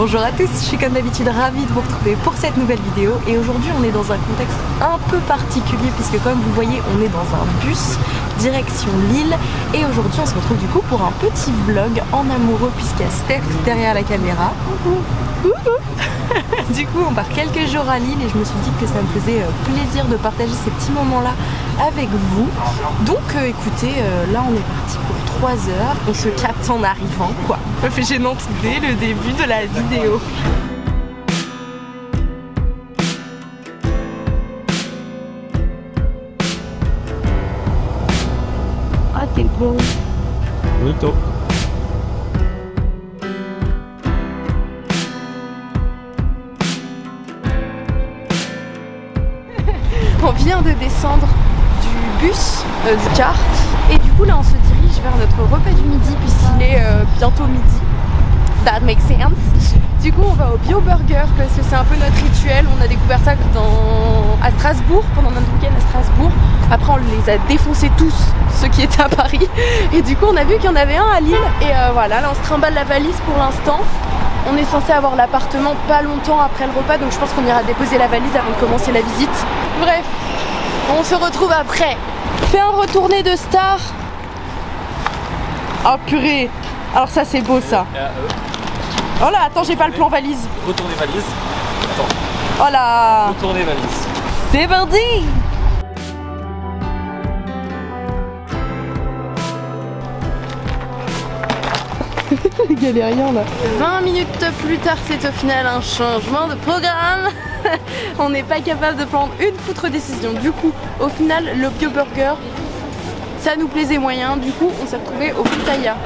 Bonjour à tous, je suis comme d'habitude ravie de vous retrouver pour cette nouvelle vidéo et aujourd'hui on est dans un contexte un peu particulier puisque comme vous voyez on est dans un bus direction Lille et aujourd'hui on se retrouve du coup pour un petit vlog en amoureux puisqu'il y a Steph derrière la caméra. Du coup on part quelques jours à Lille et je me suis dit que ça me faisait plaisir de partager ces petits moments là avec vous. Donc écoutez, là on est parti pour 3 heures, on se capte en arrivant quoi. Ça fait gênante dès le début de la vidéo. Ah t'es beau. Bonito. On vient de descendre du bus, du car, et du coup là on se dirige vers notre repas du midi puisqu'il est bientôt midi. That makes sense. Du coup on va au Bio Burger parce que c'est un peu notre rituel. On a découvert ça à Strasbourg, pendant notre week-end à Strasbourg. Après on les a défoncés tous, ceux qui étaient à Paris. Et du coup on a vu qu'il y en avait un à Lille. Et voilà, là on se trimballe la valise pour l'instant. On est censé avoir l'appartement pas longtemps après le repas, donc je pense qu'on ira déposer la valise avant de commencer la visite. Bref, on se retrouve après. Fais un retourné de star. Oh purée. Alors ça c'est beau ça. Oh là, attends, j'ai pas le plan valise. Retournez valise. Attends. Oh là. Retournez valise. C'est parti. Les galériens là. 20 minutes plus tard, c'est au final un changement de programme. On n'est pas capable de prendre une foutre décision. Du coup, au final, le Bio Burger, ça nous plaisait moyen. Du coup, on s'est retrouvé au Pitaya.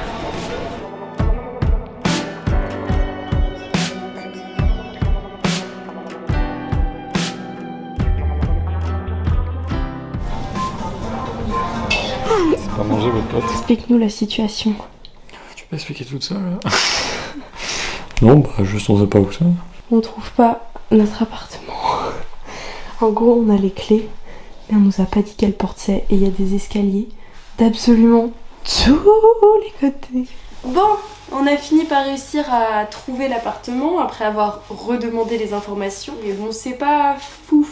C'est pas manger votre pote. Explique-nous la situation. Tu peux expliquer toute seule là. Non, bah juste on sait pas où ça. On trouve pas notre appartement. En gros, on a les clés, mais on nous a pas dit quelle porte c'est. Et il y a des escaliers d'absolument tous les côtés. Bon, on a fini par réussir à trouver l'appartement après avoir redemandé les informations. Mais bon, c'est pas fou,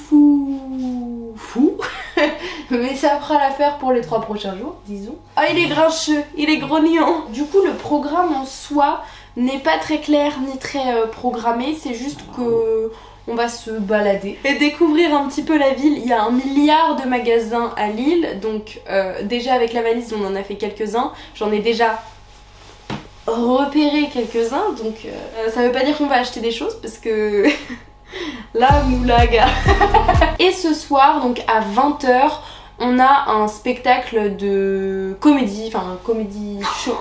mais ça fera l'affaire pour les 3 prochains jours, disons. Ah, il est grincheux, il est grognon. Du coup, le programme en soi n'est pas très clair ni très programmé, c'est juste que on va se balader et découvrir un petit peu la ville. Il y a 1 milliard de magasins à Lille, donc déjà avec la valise on en a fait quelques-uns. J'en ai déjà repéré quelques-uns, donc ça veut pas dire qu'on va acheter des choses parce que la moulaga. Et ce soir, donc à 20 h, on a un spectacle de comédie, enfin un comédie show.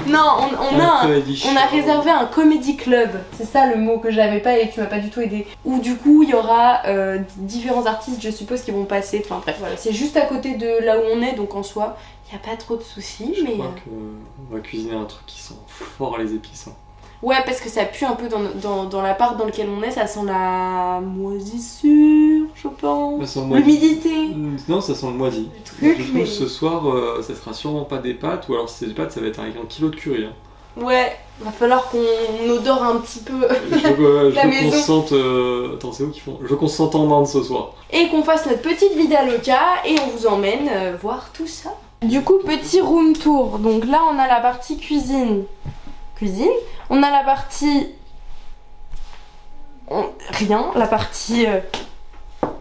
Non, on a réservé un comédie club, c'est ça le mot que j'avais pas et tu m'as pas du tout aidé. Où du coup il y aura différents artistes, je suppose, qui vont passer, enfin bref, voilà, c'est juste à côté de là où on est, donc en soi, il n'y a pas trop de soucis. Je crois qu'on va cuisiner un truc qui sent fort les épices. Hein. Ouais, parce que ça pue un peu dans l'appart dans lequel on est, ça sent la moisissure, je pense. L'humidité. Non, ça sent le moisi. Du coup, ce soir, ça sera sûrement pas des pâtes, ou alors si c'est des pâtes, ça va être avec 1 kilo de curry. Hein. Ouais, va falloir qu'on odore un petit peu la maison. Qu'on se sente, attends, c'est où qu'ils font? Je veux qu'on se sente en Inde ce soir. Et qu'on fasse notre petite vida loca et on vous emmène voir tout ça. Du coup, petit room tour. Donc là, on a la partie cuisine. On a la partie... Rien, la partie...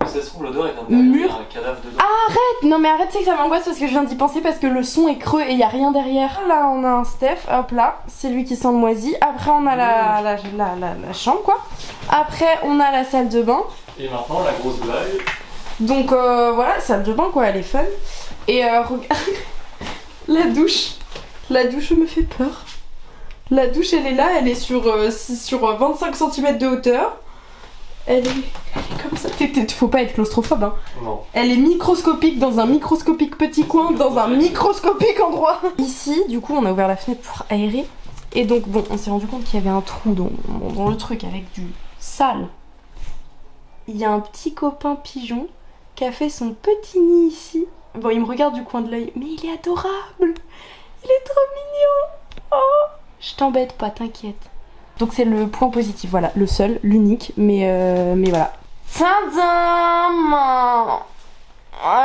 Ça se trouve, l'odeur est mur. Un cadavre dedans. Ah, arrête! Non mais arrête, c'est que ça m'angoisse parce que je viens d'y penser parce que le son est creux et il n'y a rien derrière. Là, on a un Steph, hop là, c'est lui qui sent le moisi. Après, on a la chambre, quoi. Après, on a la salle de bain. Et maintenant, la grosse blague. Donc voilà, salle de bain, quoi, elle est fun. Et regarde, la douche. La douche me fait peur. La douche, elle est là, elle est sur 25 cm de hauteur. Elle est comme ça. Faut pas être claustrophobe, hein. Non. Elle est microscopique dans un microscopique petit coin, dans un microscopique endroit. Ici, du coup, on a ouvert la fenêtre pour aérer. Et donc, bon, on s'est rendu compte qu'il y avait un trou dans le truc avec du sale. Il y a un petit copain pigeon qui a fait son petit nid ici. Bon, il me regarde du coin de l'œil, mais il est adorable. Il est trop mignon. Oh, je t'embête pas, t'inquiète. Donc c'est le point positif, voilà, le seul, l'unique, mais voilà. Tadam!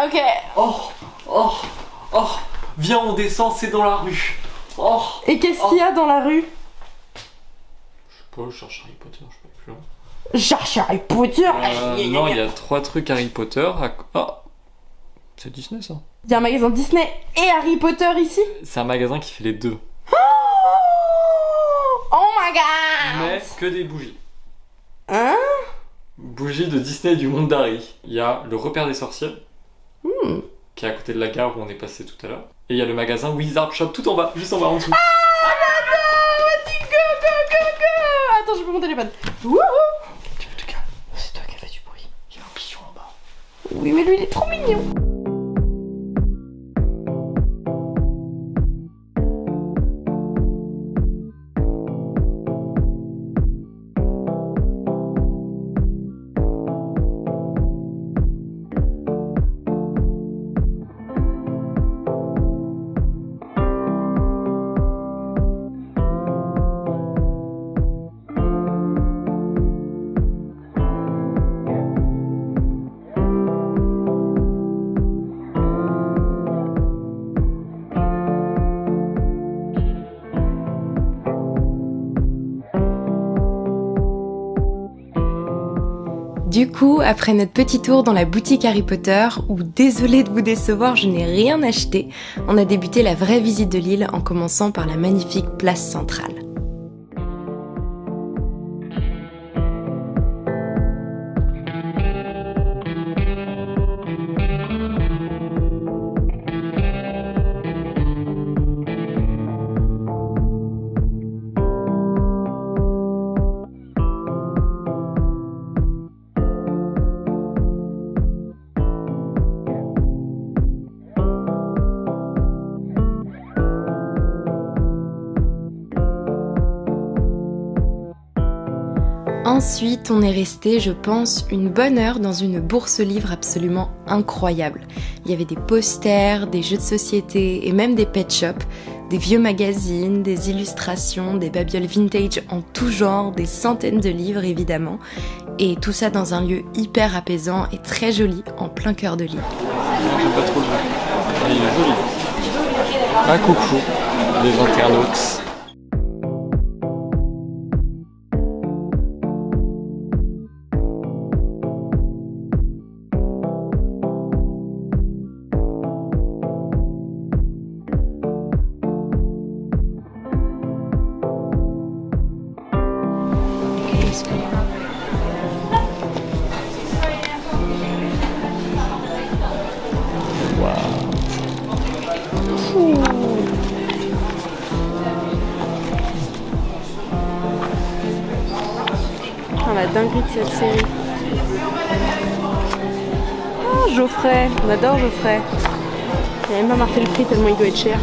Ok. Oh, viens, on descend, c'est dans la rue. Oh. Et qu'est-ce qu'il y a dans la rue? Je sais pas, je cherche Harry Potter, je sais pas plus loin. Cherche Harry Potter. Non, il y a 3 trucs Harry Potter. Oh, c'est Disney ça. Il y a un magasin Disney et Harry Potter ici? C'est un magasin qui fait les deux. Oh my god! Mais que des bougies. Hein? Bougies de Disney du monde d'Harry. Il y a le repère des sorciers, qui est à côté de la gare où on est passé tout à l'heure. Et il y a le magasin Wizard Shop tout en bas, juste en bas en dessous. Ah, go! Attends, je peux mon téléphone. Wouhou! Tu peux te calmer. C'est toi qui as fait du bruit. Il y a un pigeon en bas. Oui, mais lui, il est trop mignon. Du coup, après notre petit tour dans la boutique Harry Potter, où désolée de vous décevoir, je n'ai rien acheté, on a débuté la vraie visite de l'île en commençant par la magnifique place centrale. Ensuite, on est resté, je pense, une bonne heure dans une bourse livre absolument incroyable. Il y avait des posters, des jeux de société et même des pet shops, des vieux magazines, des illustrations, des babioles vintage en tout genre, des centaines de livres évidemment, et tout ça dans un lieu hyper apaisant et très joli, en plein cœur de l'île. Non, j'aime pas trop le jeu. Mais il est joli. Ah, coucou, les internautes. Oh, la dinguerie de cette série. Oh, Geoffrey, on adore Geoffrey. Il n'a même pas marqué le prix tellement il doit être cher.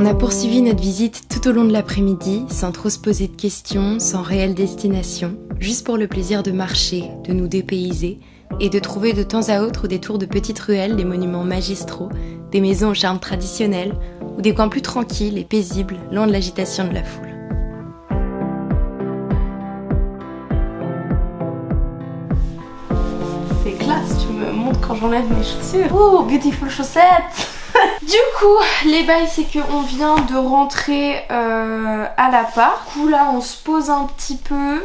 On a poursuivi notre visite tout au long de l'après-midi, sans trop se poser de questions, sans réelle destination, juste pour le plaisir de marcher, de nous dépayser et de trouver de temps à autre au détour de petites ruelles des monuments magistraux, des maisons au charme traditionnel ou des coins plus tranquilles et paisibles, loin de l'agitation de la foule. C'est classe, tu me montres quand j'enlève mes chaussures. Oh, beautiful chaussettes! Du coup, les bails, c'est qu'on vient de rentrer à l'appart. Du coup, là, on se pose un petit peu.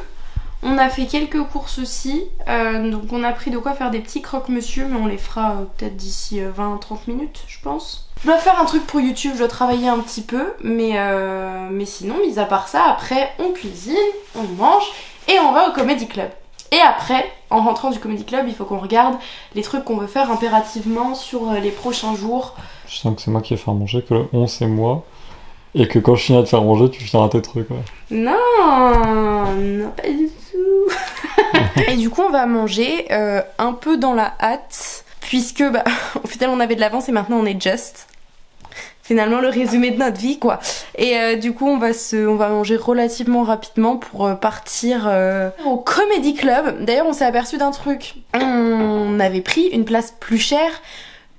On a fait quelques courses aussi. Donc, on a pris de quoi faire des petits croque-monsieur, mais on les fera peut-être d'ici 20-30 minutes, je pense. Je dois faire un truc pour YouTube, je dois travailler un petit peu. Mais sinon, mis à part ça, après, on cuisine, on mange et on va au Comedy Club. Et après, en rentrant du Comedy Club, il faut qu'on regarde les trucs qu'on veut faire impérativement sur les prochains jours. Je sens que c'est moi qui vais faire manger, que le 11 c'est moi, et que quand je finis de faire manger, tu finiras tes trucs. Ouais. Non, pas du tout. Et du coup, on va manger un peu dans la hâte, puisque bah, au final on avait de l'avance et maintenant on est just. Finalement le résumé de notre vie quoi. Et du coup on va manger relativement rapidement pour partir au Comedy Club. D'ailleurs on s'est aperçu d'un truc. On avait pris une place plus chère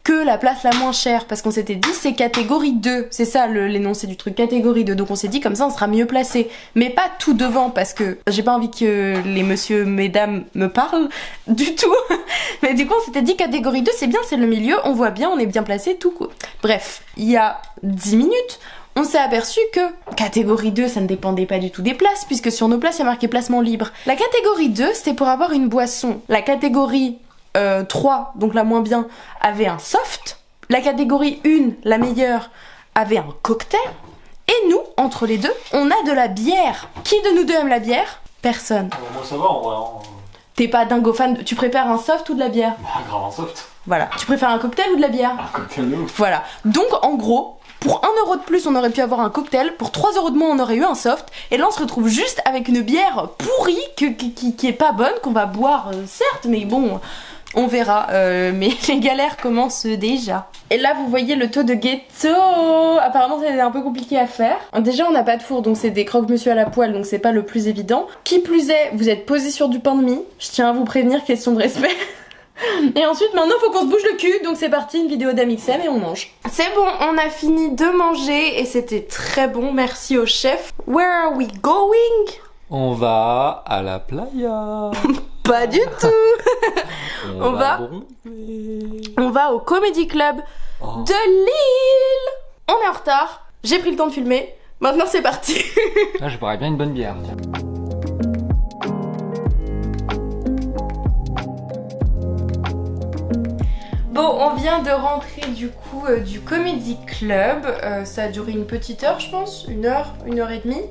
que la place la moins chère parce qu'on s'était dit c'est catégorie 2, c'est ça l'énoncé du truc, catégorie 2, donc on s'est dit comme ça on sera mieux placé, mais pas tout devant parce que j'ai pas envie que les monsieur mesdames me parlent du tout, mais du coup on s'était dit catégorie 2 c'est bien, c'est le milieu, on voit bien, on est bien placé, tout quoi. Bref, il y a 10 minutes on s'est aperçu que catégorie 2 ça ne dépendait pas du tout des places puisque sur nos places il y a marqué placement libre. La catégorie 2 c'était pour avoir une boisson, la catégorie 3, donc la moins bien, avait un soft. La catégorie 1, la meilleure, avait un cocktail. Et nous, entre les deux, on a de la bière. Qui de nous deux aime la bière? Personne. Moi ça va en vrai. T'es pas dingo fan, tu préfères un soft ou de la bière? Bah grave un soft. Voilà. Tu préfères un cocktail ou de la bière? Un cocktail de ouf. Voilà. Donc en gros, pour 1 € de plus on aurait pu avoir un cocktail, pour 3 € de moins on aurait eu un soft, et là on se retrouve juste avec une bière pourrie qui est pas bonne, qu'on va boire certes, mais bon... On verra, mais les galères commencent déjà. Et là vous voyez le taux de ghetto. Apparemment c'est un peu compliqué à faire. Déjà on n'a pas de four donc c'est des croque-monsieur à la poêle donc c'est pas le plus évident. Qui plus est, vous êtes posé sur du pain de mie. Je tiens à vous prévenir, question de respect. Et ensuite maintenant faut qu'on se bouge le cul. Donc c'est parti, une vidéo d'Amixem et on mange. C'est bon, on a fini de manger et c'était très bon, merci au chef. Where are we going? On va à la playa. Pas du tout. On va au Comedy Club de Lille. On est en retard. J'ai pris le temps de filmer. Maintenant c'est parti. Là je boirais bien une bonne bière. Tiens. Bon, on vient de rentrer du coup du Comedy Club. Ça a duré une petite heure je pense, 1h et demie.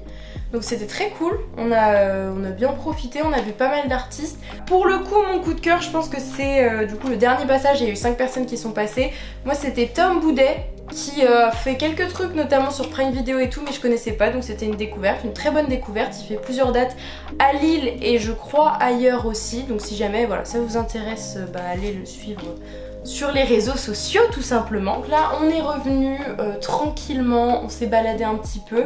Donc c'était très cool, on a bien profité, on a vu pas mal d'artistes. Pour le coup, mon coup de cœur, je pense que c'est du coup le dernier passage, il y a eu 5 personnes qui sont passées. Moi c'était Tom Boudet qui fait quelques trucs, notamment sur Prime Video et tout, mais je connaissais pas, donc c'était une découverte, une très bonne découverte. Il fait plusieurs dates à Lille et je crois ailleurs aussi, donc si jamais voilà, ça vous intéresse, bah, allez le suivre sur les réseaux sociaux tout simplement. Là on est revenu tranquillement, on s'est baladé un petit peu.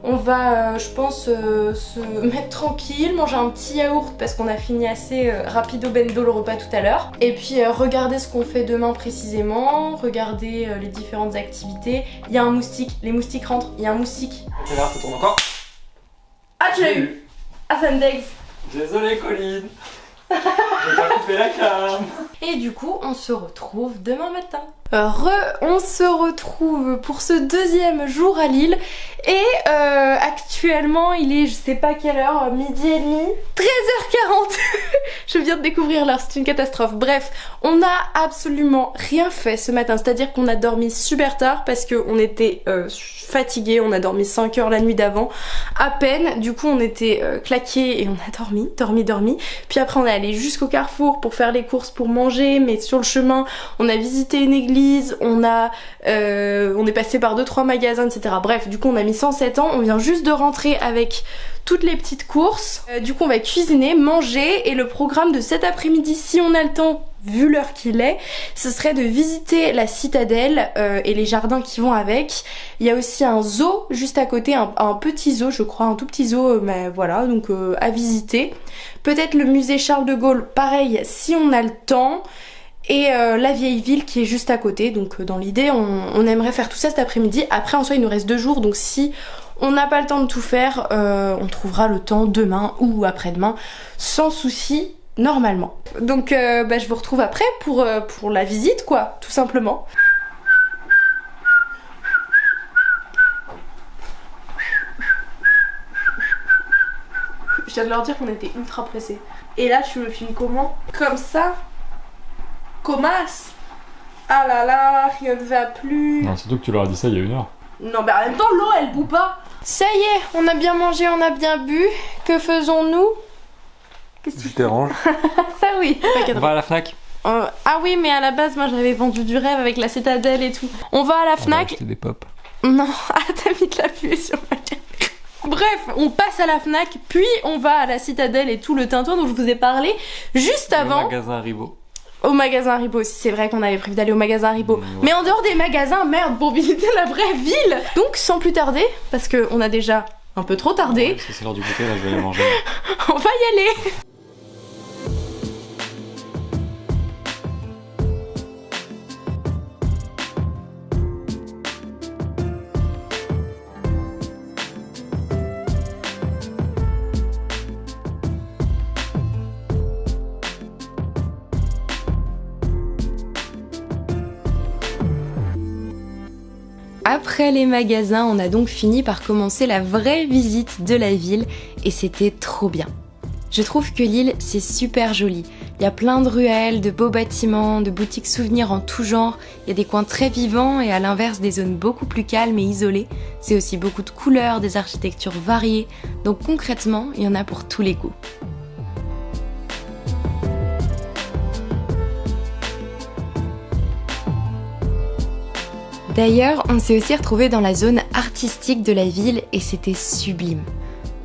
On va je pense se mettre tranquille, manger un petit yaourt parce qu'on a fini assez rapido bendo le repas tout à l'heure. Et puis regarder ce qu'on fait demain précisément, regarder les différentes activités. Il y a un moustique, les moustiques rentrent, il y a un moustique. Ok là ça tourne encore. Ah tu l'as eu. Ah ça me dex. Désolé Colline. J'ai pas coupé la cam. Et du coup, on se retrouve demain matin. On se retrouve pour ce deuxième jour à Lille. Et actuellement, il est, je sais pas quelle heure, 12h30, 13h40. Je viens de découvrir l'heure, c'est une catastrophe. Bref, on n'a absolument rien fait ce matin. C'est-à-dire qu'on a dormi super tard parce qu'on était fatigués. On a dormi 5 heures la nuit d'avant. À peine, du coup on était claqués et on a dormi. Puis après on est allé jusqu'au Carrefour pour faire les courses pour manger. Mais sur le chemin, on a visité une église, on est passé par 2-3 magasins, etc. Bref, du coup on a mis 107 ans, on vient juste de rentrer avec toutes les petites courses. Du coup on va cuisiner, manger et le programme de cet après-midi, si on a le temps, vu l'heure qu'il est, ce serait de visiter la citadelle et les jardins qui vont avec. Il y a aussi un zoo juste à côté, un petit zoo je crois, un tout petit zoo, mais voilà, donc à visiter. Peut-être le musée Charles de Gaulle, pareil si on a le temps. Et la vieille ville qui est juste à côté, donc dans l'idée on aimerait faire tout ça cet après-midi. Après en soi il nous reste 2 jours, donc si on n'a pas le temps de tout faire, on trouvera le temps demain ou après-demain sans souci normalement. Donc bah, je vous retrouve après pour la visite quoi, tout simplement. Je viens de leur dire qu'on était ultra pressés. Et là tu me filmes comment? Comme ça? Comment? Ah là là, rien ne va plus. Non, surtout que tu leur as dit ça il y a 1 heure. Non, mais en même temps, l'eau elle bout pas. Ça y est, on a bien mangé, on a bien bu. Que faisons-nous? Qu'est-ce que tu dérange? Ça oui. On va à la Fnac. Ah oui, mais à la base, moi j'avais vendu du rêve avec la citadelle et tout. On va à la Fnac. On va acheter des pop. Non, ah t'as mis de la pluie sur ma caméra. Bref, on passe à la Fnac, puis on va à la citadelle et tout le tintouin dont je vous ai parlé juste avant. Le magasin Rivaux. Au magasin Haribo aussi, c'est vrai qu'on avait prévu d'aller au magasin Haribo. Ouais. Mais en dehors des magasins, merde, pour visiter la vraie ville. Donc sans plus tarder, parce qu'on a déjà un peu trop tardé, Ouais, c'est l'heure du goûter, là je vais aller manger. on va y aller. Après les magasins, on a donc fini par commencer la vraie visite de la ville et c'était trop bien. Je trouve que l'île, c'est super joli. Il y a plein de ruelles, de beaux bâtiments, de boutiques souvenirs en tout genre. Il y a des coins très vivants et à l'inverse des zones beaucoup plus calmes et isolées. C'est aussi beaucoup de couleurs, des architectures variées. Donc concrètement, il y en a pour tous les goûts. D'ailleurs, on s'est aussi retrouvés dans la zone artistique de la ville et c'était sublime.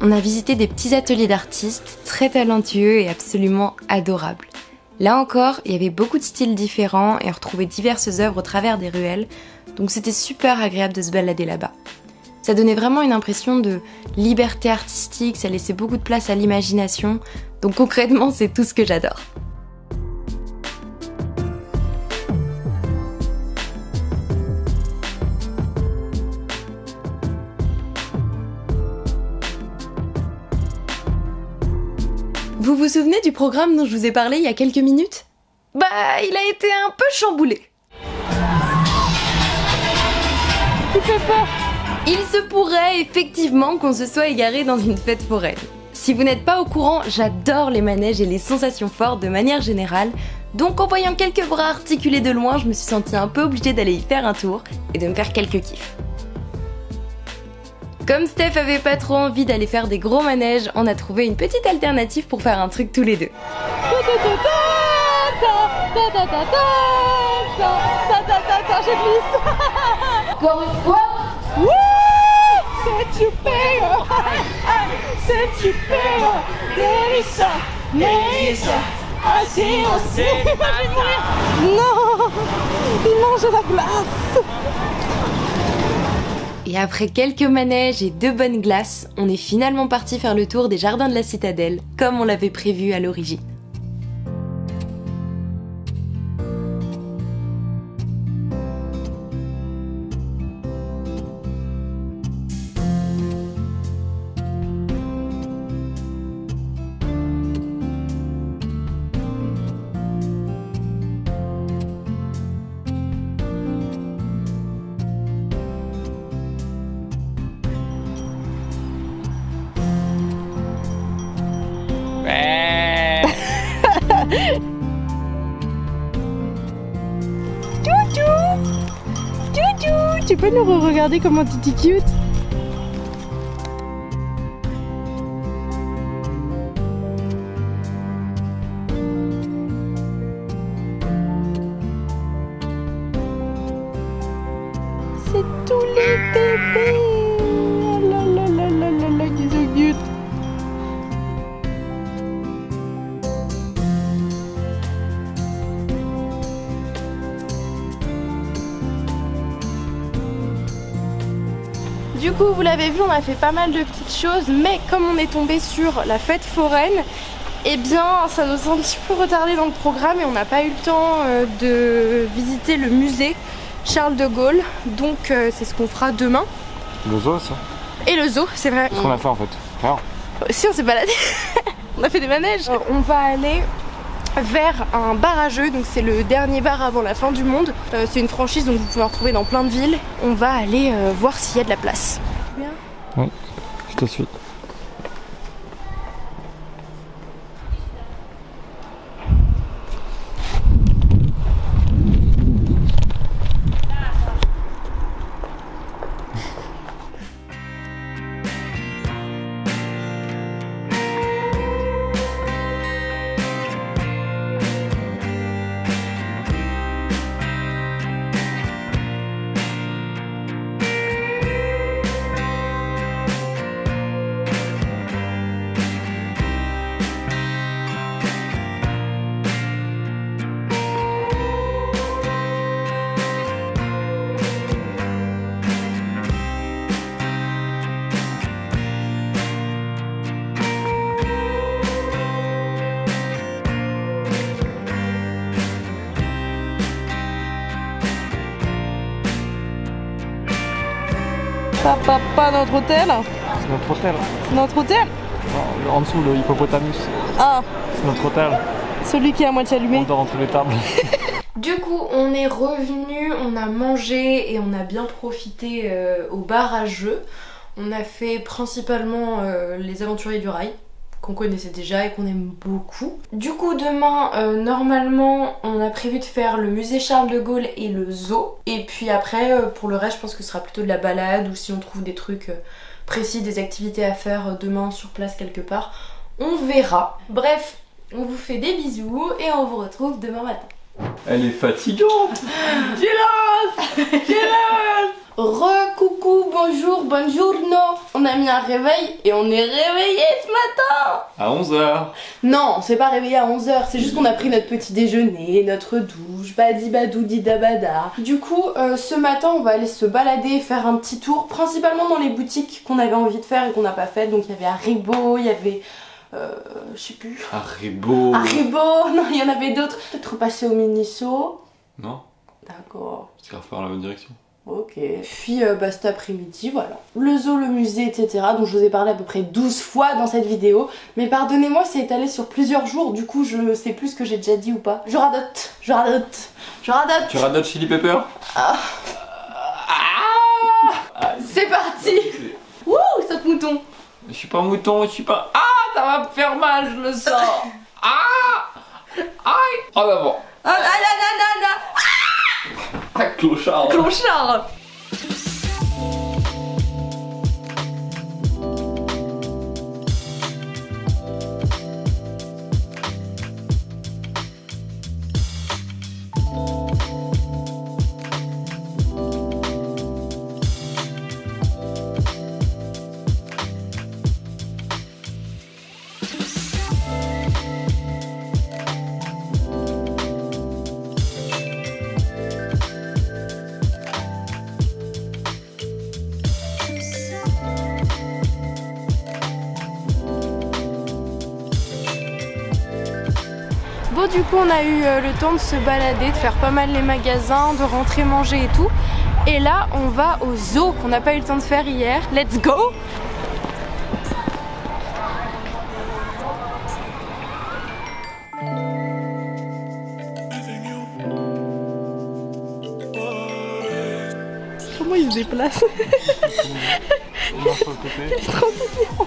On a visité des petits ateliers d'artistes très talentueux et absolument adorables. Là encore, il y avait beaucoup de styles différents et on retrouvait diverses œuvres au travers des ruelles, donc c'était super agréable de se balader là-bas. Ça donnait vraiment une impression de liberté artistique, ça laissait beaucoup de place à l'imagination, donc concrètement c'est tout ce que j'adore. Vous vous souvenez du programme dont je vous ai parlé il y a quelques minutes ? Bah, il a été un peu chamboulé. Tu fais peur ? Il se pourrait effectivement qu'on se soit égaré dans une fête foraine. Si vous n'êtes pas au courant, j'adore les manèges et les sensations fortes de manière générale, donc en voyant quelques bras articulés de loin, je me suis sentie un peu obligée d'aller y faire un tour et de me faire quelques kiffs. Comme Steph avait pas trop envie d'aller faire des gros manèges, on a trouvé une petite alternative pour faire un truc tous les deux. Je glisse. Encore une fois. C'est super. C'est super. Mélissa. Ah si, aussi. Non, il mange la glace. Et après quelques manèges et 2 bonnes glaces, on est finalement parti faire le tour des jardins de la citadelle, comme on l'avait prévu à l'origine. Tu peux nous re-regarder comment tu t'es cute? C'est tous les bébés. Oh là là là là là là, qu'ils sont cute. Du coup, vous l'avez vu, on a fait pas mal de petites choses, mais comme on est tombé sur la fête foraine, eh bien, ça nous a un petit peu retardé dans le programme et on n'a pas eu le temps de visiter le musée Charles de Gaulle. Donc, c'est ce qu'on fera demain. Le zoo, ça? Et le zoo, c'est vrai. Qu'est-ce qu'on a fait en fait? Rien. Si, on s'est baladé. On a fait des manèges. On va aller vers un bar à jeux, donc c'est le dernier bar avant la fin du monde. C'est une franchise, donc vous pouvez en retrouver dans plein de villes. On va aller voir s'il y a de la place. Bien. Oui, je te suis. ça, papa, notre hôtel? C'est notre hôtel. Notre hôtel? Non, en dessous, le hippopotamus. Ah, C'est notre hôtel. celui qui est à moitié allumé. On dort entre les tables. Du coup, on est revenu, on a mangé et on a bien profité au bar à jeux. On a fait principalement les Aventuriers du Rail, qu'on connaissait déjà et qu'on aime beaucoup. Du coup, demain, normalement, on a prévu de faire le musée Charles de Gaulle et le zoo. Et puis après, pour le reste, je pense que ce sera plutôt de la balade ou si on trouve des trucs précis, des activités à faire demain sur place quelque part. On verra. Bref, on vous fait des bisous et on vous retrouve demain matin. Elle est fatigante. Re-coucou, bonjour, buongiorno. On a mis un réveil et on est réveillé ce matin. À 11h. Non, on s'est pas réveillé à 11h, c'est juste qu'on a pris notre petit déjeuner, notre douche, badi badou didabada. Du coup, ce matin, on va aller se balader, faire un petit tour, principalement dans les boutiques qu'on avait envie de faire et qu'on n'a pas fait. Donc il y avait Haribo, il y avait... je sais plus. Haribo. Haribo, non, il y en avait d'autres. Peut-être passer au Miniso. Non, D'accord. parce qu'il va faire la bonne direction. Ok. Puis cet après-midi, voilà. Le zoo, le musée, etc. dont je vous ai parlé à peu près 12 fois dans cette vidéo. Mais pardonnez-moi, c'est étalé sur plusieurs jours. Du coup, je sais plus ce que j'ai déjà dit ou pas. Je radote. Je radote. Je radote. Tu radotes Chili Pepper? C'est parti. Wouh, saute mouton. Je suis pas mouton, je suis pas... Ah, ça va me faire mal, je le sens. Aïe. Oh bah bon. Ah, Ah, clochard. Clochard. Bon, du coup, on a eu le temps de se balader, de faire pas mal les magasins, de rentrer manger et tout. Et là, on va au zoo qu'on n'a pas eu le temps de faire hier. Let's go! Comment il se déplace? On marche sur le côté. C'est trop mignon.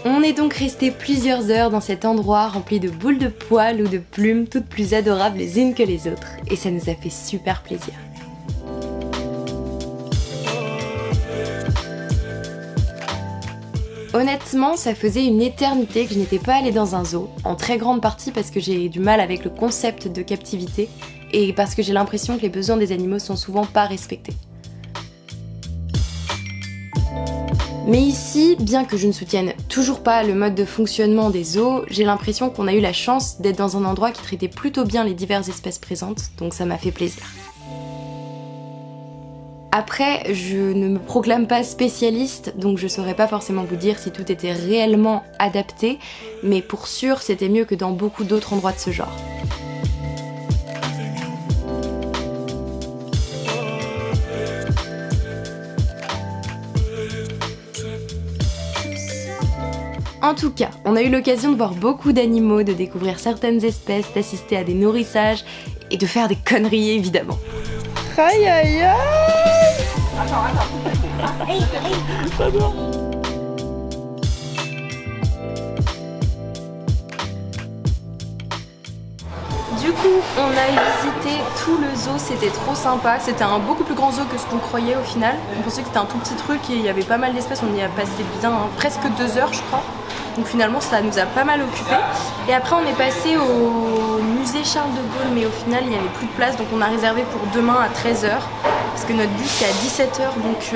On est donc resté plusieurs heures dans cet endroit rempli de boules de poils ou de plumes, toutes plus adorables les unes que les autres. Et ça nous a fait super plaisir. Honnêtement, ça faisait une éternité que je n'étais pas allée dans un zoo, en très grande partie parce que j'ai du mal avec le concept de captivité et parce que j'ai l'impression que les besoins des animaux sont souvent pas respectés. Mais ici, bien que je ne soutienne toujours pas le mode de fonctionnement des zoos, j'ai l'impression qu'on a eu la chance d'être dans un endroit qui traitait plutôt bien les diverses espèces présentes, donc ça m'a fait plaisir. Après, je ne me proclame pas spécialiste, donc je saurais pas forcément vous dire si tout était réellement adapté, mais pour sûr, c'était mieux que dans beaucoup d'autres endroits de ce genre. En tout cas, on a eu l'occasion de voir beaucoup d'animaux, de découvrir certaines espèces, d'assister à des nourrissages et de faire des conneries évidemment. Aïe aïe aïe! J'adore. Du coup, on a visité tout le zoo, c'était trop sympa. C'était un beaucoup plus grand zoo que ce qu'on croyait au final. On pensait que c'était un tout petit truc et il y avait pas mal d'espèces, on y a passé bien, presque 2 heures je crois. Donc finalement ça nous a pas mal occupé. Et après on est passé au musée Charles de Gaulle, mais au final il n'y avait plus de place, donc on a réservé pour demain à 13h. Parce que notre bus c'est à 17h, donc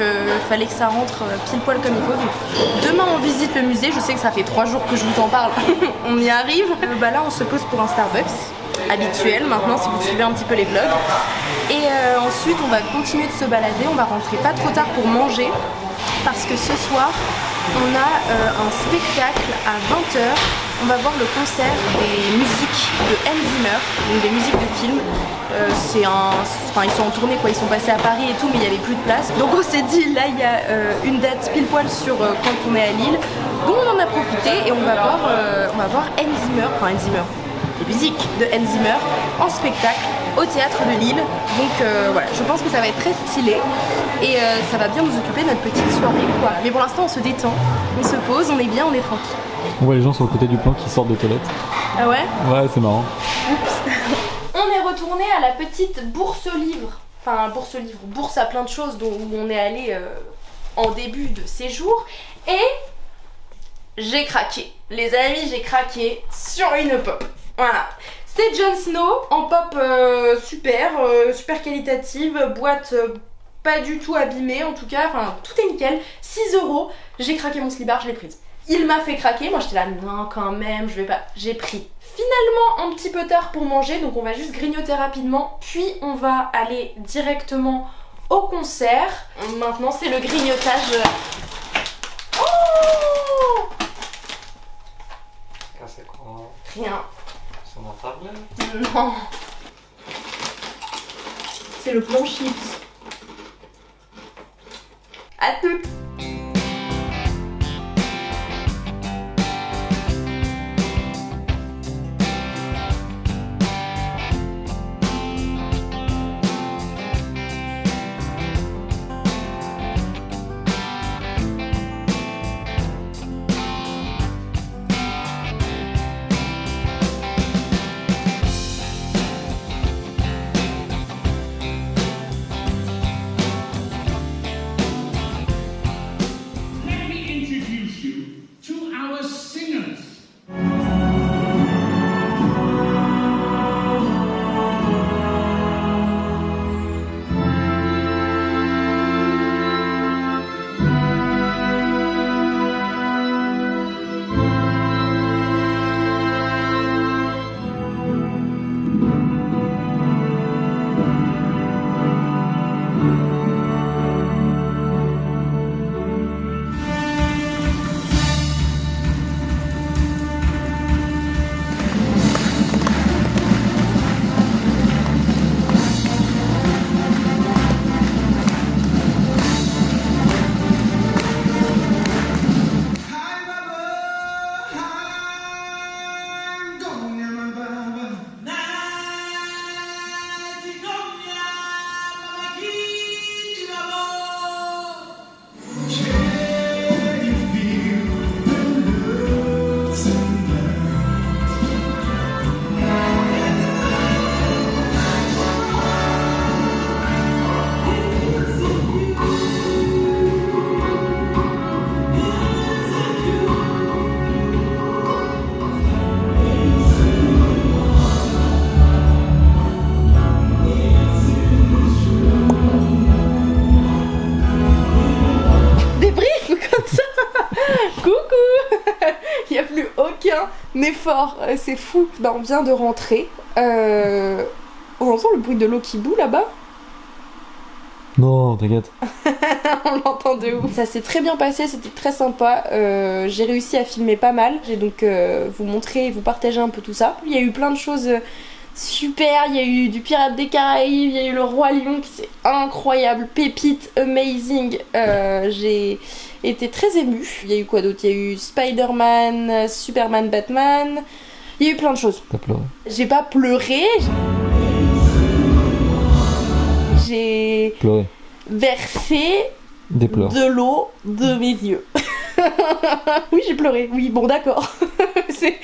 fallait que ça rentre pile poil comme il faut. Donc, demain on visite le musée, je sais que ça fait 3 jours que je vous en parle, on y arrive. Bah là on se pose pour un Starbucks, habituel maintenant si vous suivez un petit peu les vlogs. Et ensuite on va continuer de se balader, on va rentrer pas trop tard pour manger. Parce que ce soir, on a un spectacle à 20h. On va voir le concert des musiques de de Hans Zimmer, donc des musiques de films. Ils sont en tournée quoi, ils sont passés à Paris et tout, mais il n'y avait plus de place. Donc on s'est dit, là il y a une date pile poil sur quand on est à Lille. Donc on en a profité et on va voir Hans Zimmer, les musiques de Hans Zimmer en spectacle au théâtre de Lille. Donc voilà, je pense que ça va être très stylé et ça va bien nous occuper notre petite soirée quoi. Mais pour l'instant on se détend, on se pose, on est bien, on est tranquille. On voit les gens sur le côté du plan qui sortent des toilettes. Ah ouais? Ouais, c'est marrant. Oups. On est retourné à la petite bourse aux livres. Enfin, bourse aux livres, bourse à plein de choses où on est allé en début de séjour. Et j'ai craqué. Les amis, j'ai craqué sur une pop. Voilà. C'est Jon Snow en pop super qualitative, boîte pas du tout abîmée en tout cas, enfin tout est nickel. 6 €, j'ai craqué mon slibard, je l'ai prise. Il m'a fait craquer, moi j'étais là non quand même, je vais pas. J'ai pris. Finalement un petit peu tard pour manger, donc on va juste grignoter rapidement, puis on va aller directement au concert. Maintenant c'est le grignotage. Oh! C'est quoi? Rien. C'est mon tablette? Non. C'est le plan chips. À toutes. Let me introduce you to our singers. Effort, c'est fou. Bah, on vient de rentrer. On entend le bruit de l'eau qui bout là-bas. Non, t'inquiète. On l'entend de ouf. Ça s'est très bien passé, c'était très sympa. J'ai réussi à filmer pas mal. J'ai donc vous montrer et vous partager un peu tout ça. Il y a eu plein de choses super. Il y a eu du Pirate des Caraïbes, il y a eu le Roi Lion qui c'est incroyable, pépite, amazing. J'ai été très émue. Il y a eu quoi d'autre? Il y a eu Spider-Man, Superman, Batman. Il y a eu plein de choses. T'as pleuré? J'ai pas pleuré. J'ai Pleurer. versé Des pleurs. de l'eau de mes yeux. Oui, j'ai pleuré. Oui, bon, d'accord. C'est...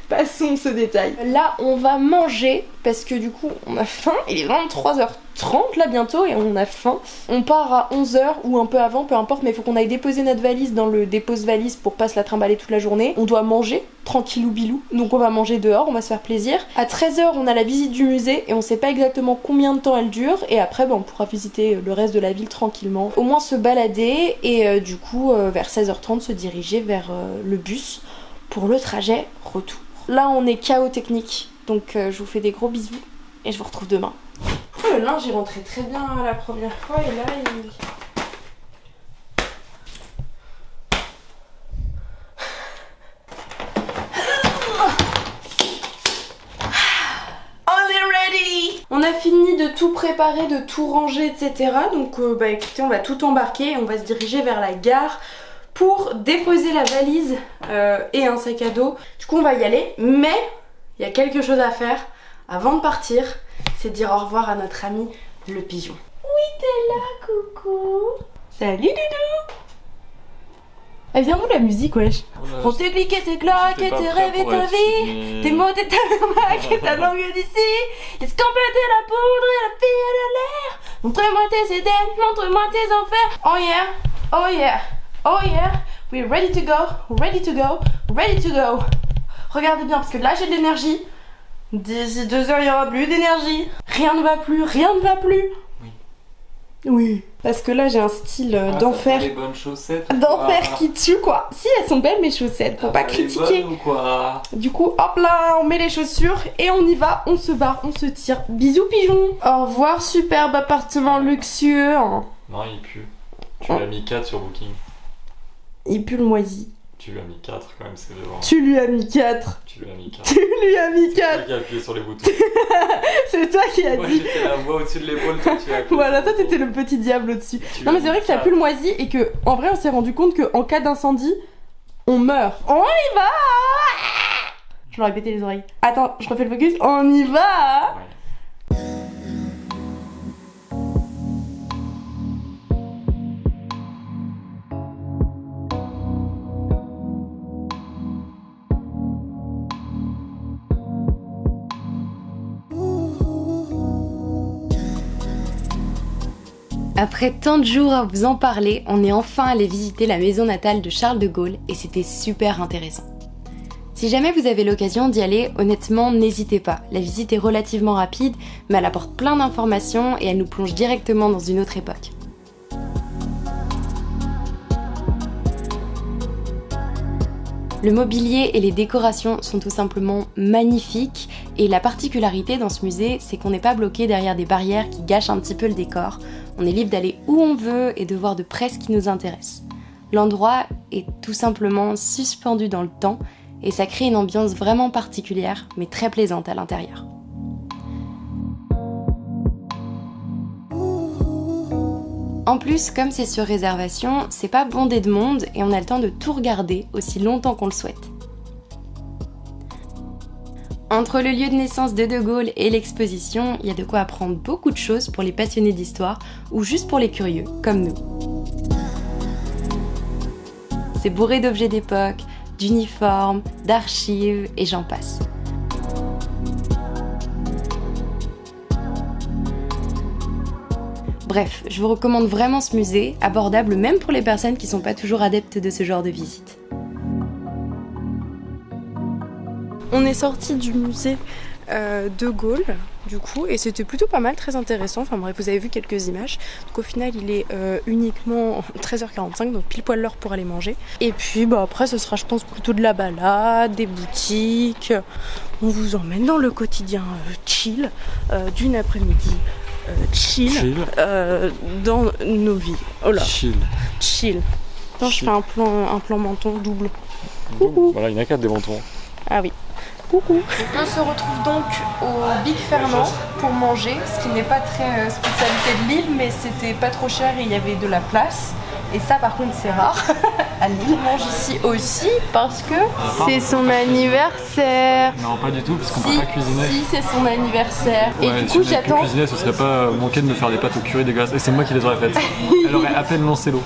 Passons ce détail. Là, on va manger parce que du coup, on a faim. Il est 23h30 là bientôt et on a faim. On part à 11h ou un peu avant, peu importe, mais il faut qu'on aille déposer notre valise dans le dépose-valise pour pas se la trimballer toute la journée. On doit manger, tranquillou bilou. Donc on va manger dehors, on va se faire plaisir. À 13h, on a la visite du musée et on sait pas exactement combien de temps elle dure. Et après, on pourra visiter le reste de la ville tranquillement. Au moins se balader et du coup, vers 16h30, se diriger vers le bus pour le trajet retour. Là, on est KO technique, donc je vous fais des gros bisous et je vous retrouve demain. Le linge, il rentrait très bien la première fois et là, il... On a fini de tout préparer, de tout ranger, etc. Donc bah écoutez, on va tout embarquer et on va se diriger vers la gare pour déposer la valise et un sac à dos. Du coup on va y aller, mais il y a quelque chose à faire avant de partir, c'est dire au revoir à notre ami le pigeon. Oui, t'es là, coucou. Salut Doudou. Elle vient où la musique, wesh? On te clique et te claque et te rêve et ta vie. Tes mots, tes tabernacle et ta langue d'ici. Est-ce qu'on peut de la poudre et la fille et de l'air? Montre-moi tes idées, montre-moi tes enfers. Oh yeah, oh yeah, oh yeah. We're ready to go, ready to go, ready to go. Regardez bien parce que là j'ai de l'énergie. D'ici 2 heures il n'y aura plus d'énergie. Rien ne va plus, rien ne va plus. Oui. Parce que là j'ai un style d'enfer. Les bonnes chaussettes. D'enfer qui tue quoi. Si elles sont belles mes chaussettes, faut pas critiquer. Ou quoi? Du coup hop là, on met les chaussures et on y va, on se barre, on se tire. Bisous pigeon. Au revoir superbe appartement luxueux. Non il pue. Tu lui as mis 4 sur Booking. Il pue le moisi. Tu lui as mis 4 quand même, c'est devant. Tu lui as mis 4. Tu lui as mis 4. Tu lui as mis 4. C'est toi qui as appuyé sur les boutons. C'est toi qui as Moi dit. j'étais la voix au-dessus de l'épaule, toi tu as appuyé. Voilà, sur toi le t'étais bouton. le petit diable au-dessus. Tu Non mais as c'est vrai mis que ça 4. pue le moisi et que en vrai on s'est rendu compte qu'en cas d'incendie, on meurt. On y va. Je leur ai pété les oreilles. Attends, je refais le focus. On y va. Ouais. Après tant de jours à vous en parler, on est enfin allé visiter la maison natale de Charles de Gaulle et c'était super intéressant. Si jamais vous avez l'occasion d'y aller, honnêtement, n'hésitez pas. La visite est relativement rapide, mais elle apporte plein d'informations et elle nous plonge directement dans une autre époque. Le mobilier et les décorations sont tout simplement magnifiques et la particularité dans ce musée, c'est qu'on n'est pas bloqué derrière des barrières qui gâchent un petit peu le décor. On est libre d'aller où on veut et de voir de près ce qui nous intéresse. L'endroit est tout simplement suspendu dans le temps et ça crée une ambiance vraiment particulière mais très plaisante à l'intérieur. En plus, comme c'est sur réservation, c'est pas bondé de monde et on a le temps de tout regarder aussi longtemps qu'on le souhaite. Entre le lieu de naissance de Gaulle et l'exposition, il y a de quoi apprendre beaucoup de choses pour les passionnés d'histoire ou juste pour les curieux, comme nous. C'est bourré d'objets d'époque, d'uniformes, d'archives et j'en passe. Bref, je vous recommande vraiment ce musée, abordable même pour les personnes qui sont pas toujours adeptes de ce genre de visite. On est sorti du musée de Gaulle, du coup, et c'était plutôt pas mal, très intéressant. Enfin bref, vous avez vu quelques images. Donc au final, il est uniquement 13h45, donc pile poil l'heure pour aller manger. Et puis bah, après, ce sera, je pense, plutôt de la balade, des boutiques. On vous emmène dans le quotidien chill d'une après-midi. Chill. Dans nos vies. Oh là. Chill. Attends, je fais un plan menton double. Coucou. Voilà, il n'y en a 4 des mentons. Ah oui. Coucou. On se retrouve donc au Big Fernand pour manger, ce qui n'est pas très spécialité de Lille, mais c'était pas trop cher et il y avait de la place. Et ça par contre c'est rare à Lille. On mange ici aussi parce que c'est son anniversaire. Non, pas du tout, puisqu'on Si, peut pas cuisiner. si c'est son anniversaire. Et Ouais, du si coup on avait pu j'attends. cuisiner, ce serait pas manqué de me faire des pâtes au curry dégueulasses. Et c'est moi qui les aurais faites. Elle aurait à peine lancé l'eau.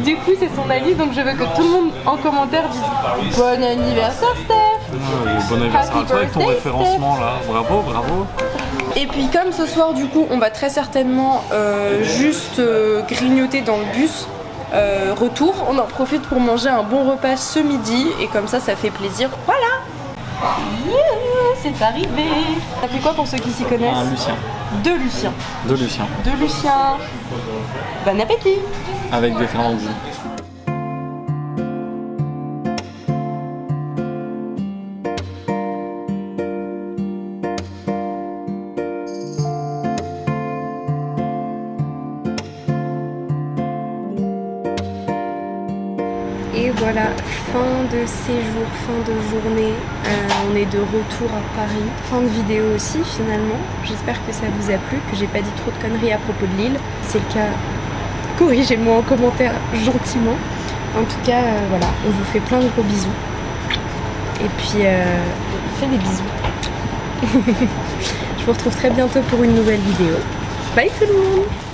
Du coup c'est son anniversaire, donc je veux que tout le monde en commentaire dise bon anniversaire Steph. Bon anniversaire à toi avec ton birthday, référencement là. Bravo, bravo. Et puis comme ce soir du coup on va très certainement juste grignoter dans le bus retour, on en profite pour manger un bon repas ce midi et comme ça fait plaisir. Voilà. Yeah, c'est arrivé. Ça fait quoi pour ceux qui s'y connaissent? Un Lucien. De Lucien. De Lucien. De Lucien. Bon appétit. Avec des friandises. Et voilà, fin de séjour, fin de journée. On est de retour à Paris. Fin de vidéo aussi finalement. J'espère que ça vous a plu, que j'ai pas dit trop de conneries à propos de Lille. C'est le cas, corrigez-moi en commentaire gentiment. En tout cas, voilà, on vous fait plein de gros bisous. Et puis, on fait des bisous. Je vous retrouve très bientôt pour une nouvelle vidéo. Bye tout le monde!